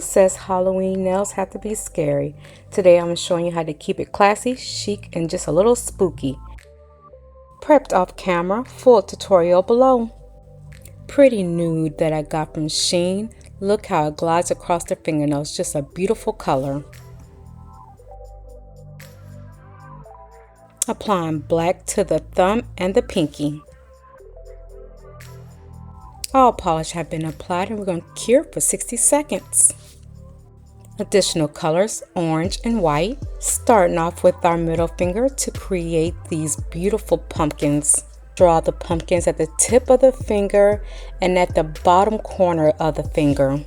says Halloween nails have to be scary? Today I'm showing you how to keep it classy, chic, and just a little spooky. Prepped off camera, full tutorial below. Pretty nude that I got from Shein. Look how it glides across the fingernails, just a beautiful color. Applying black to the thumb and the pinky. All polish have been applied and we're going to cure for 60 seconds. Additional colors, orange and white. Starting off with our middle finger to create these beautiful pumpkins. Draw the pumpkins at the tip of the finger and at the bottom corner of the finger.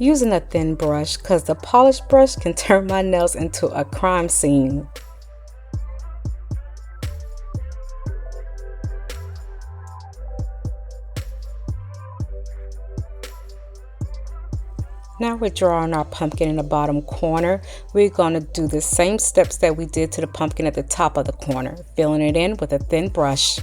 Using a thin brush because the polished brush can turn my nails into a crime scene. Now we're drawing our pumpkin in the bottom corner. We're going to do the same steps that we did to the pumpkin at the top of the corner, filling it in with a thin brush.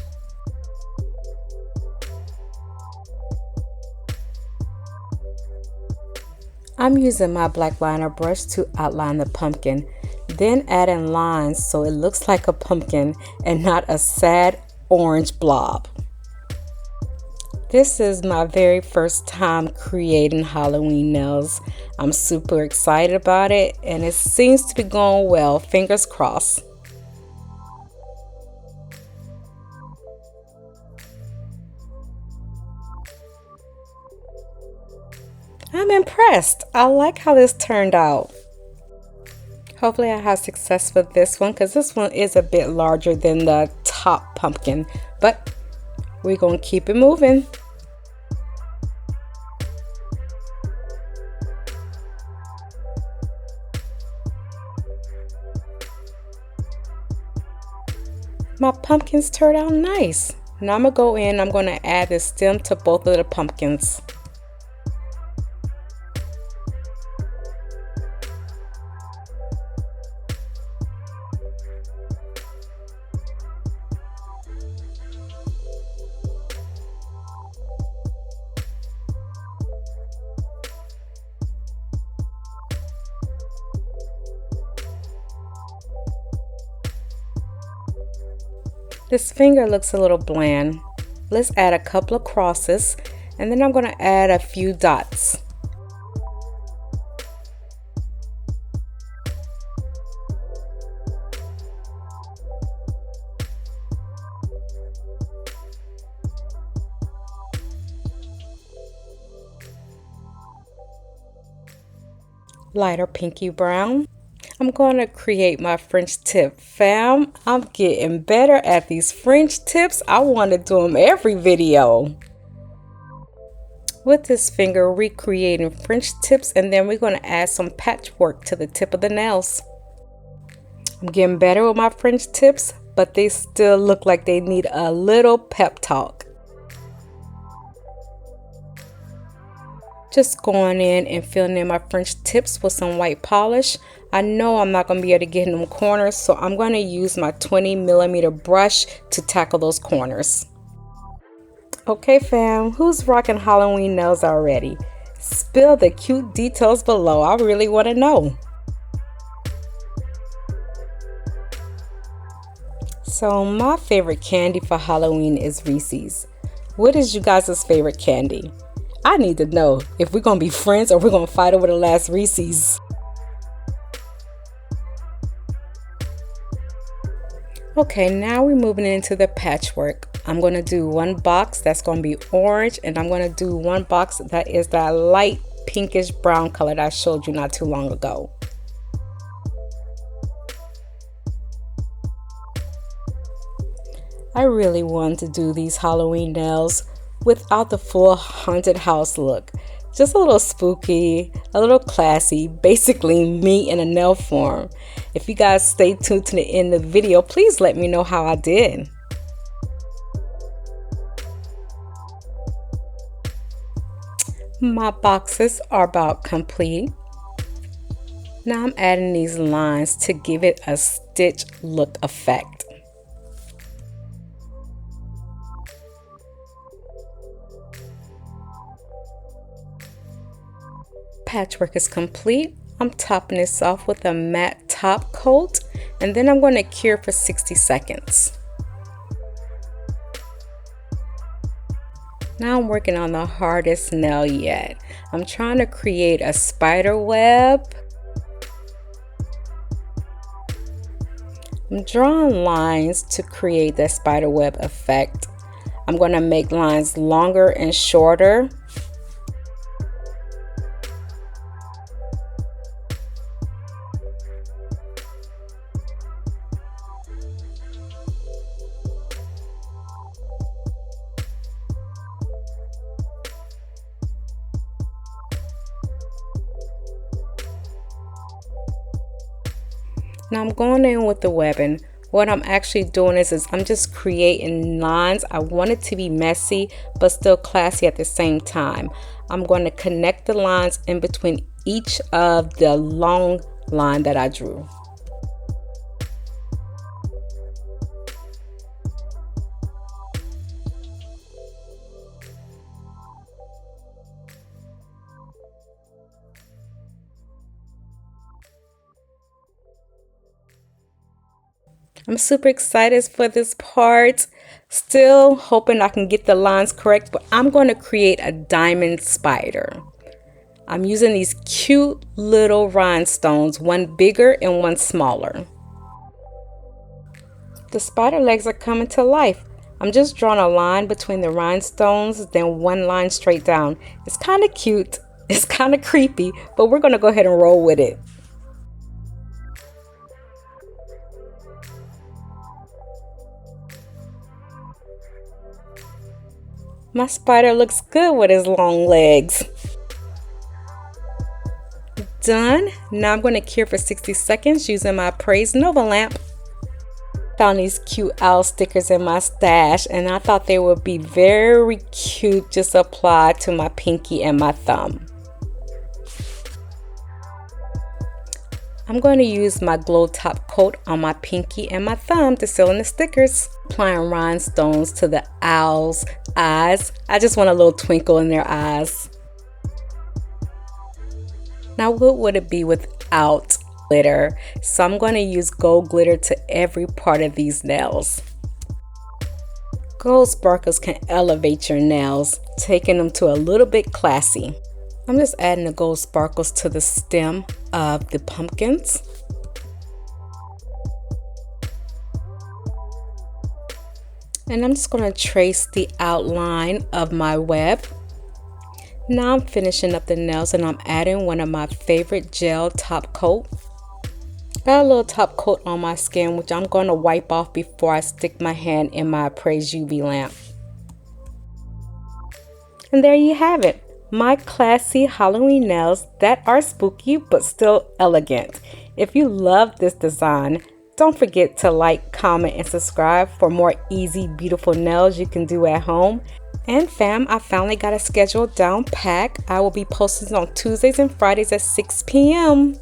I'm using my black liner brush to outline the pumpkin, then adding lines so it looks like a pumpkin and not a sad orange blob. This is my very first time creating Halloween nails. I'm super excited about it and it seems to be going well, fingers crossed. I'm impressed. I like how this turned out. Hopefully I have success with this one because this one is a bit larger than the top pumpkin, but we're going to keep it moving. My pumpkins turned out nice. Now I'm going to go in, I'm going to add the stem to both of the pumpkins. This finger looks a little bland. Let's add a couple of crosses and then I'm going to add a few dots. Lighter pinky brown. I'm going to create my French tip, fam. I'm getting better at these French tips. I want to do them every video. With this finger, recreating French tips, and then we're going to add some patchwork to the tip of the nails. I'm getting better with my French tips, but they still look like they need a little pep talk. Just going in and filling in my French tips with some white polish. I know I'm not going to be able to get in them corners, so I'm going to use my 20mm brush to tackle those corners. Okay fam, who's rocking Halloween nails already? Spill the cute details below, I really want to know. So my favorite candy for Halloween is Reese's. What is you guys' favorite candy? I need to know if we're going to be friends or we're going to fight over the last Reese's. Okay, now we're moving into the patchwork. I'm going to do one box that's going to be orange and I'm going to do one box that is that light pinkish brown color that I showed you not too long ago. I really wanted to do these Halloween nails without the full haunted house look. Just a little spooky, a little classy, basically me in a nail form. If you guys stay tuned to the end of the video, please let me know how I did. My boxes are about complete. Now I'm adding these lines to give it a stitch look effect. Patchwork is complete. I'm topping this off with a matte top coat, and then I'm going to cure for 60 seconds. Now I'm working on the hardest nail yet. I'm trying to create a spider web. I'm drawing lines to create that spider web effect. I'm going to make lines longer and shorter. Now I'm going in with the webbing. What I'm actually doing is I'm just creating lines. I want it to be messy but still classy at the same time. I'm going to connect the lines in between each of the long line that I drew. I'm super excited for this part. Still hoping I can get the lines correct, but I'm going to create a diamond spider. I'm using these cute little rhinestones, one bigger and one smaller. The spider legs are coming to life. I'm just drawing a line between the rhinestones, then one line straight down. It's kind of cute. It's kind of creepy, but we're going to go ahead and roll with it. My spider looks good with his long legs. Done. Now I'm going to cure for 60 seconds using my Apres Nova lamp. Found these cute owl stickers in my stash, and I thought they would be very cute just applied to my pinky and my thumb. I'm going to use my glow top coat on my pinky and my thumb to seal in the stickers. Applying rhinestones to the owl's eyes. I just want a little twinkle in their eyes. Now what would it be without glitter? So I'm going to use gold glitter to every part of these nails. Gold sparkles can elevate your nails, taking them to a little bit classy. I'm just adding the gold sparkles to the stem of the pumpkins. And I'm just going to trace the outline of my web. Now I'm finishing up the nails and I'm adding one of my favorite gel top coat. Got a little top coat on my skin, which I'm going to wipe off before I stick my hand in my Apres UV lamp. And there you have it. My classy Halloween nails that are spooky but still elegant. If you love this design, don't forget to like, comment, and subscribe for more easy, beautiful nails you can do at home. And fam, I finally got a schedule down pat. I will be posting on Tuesdays and Fridays at 6 p.m.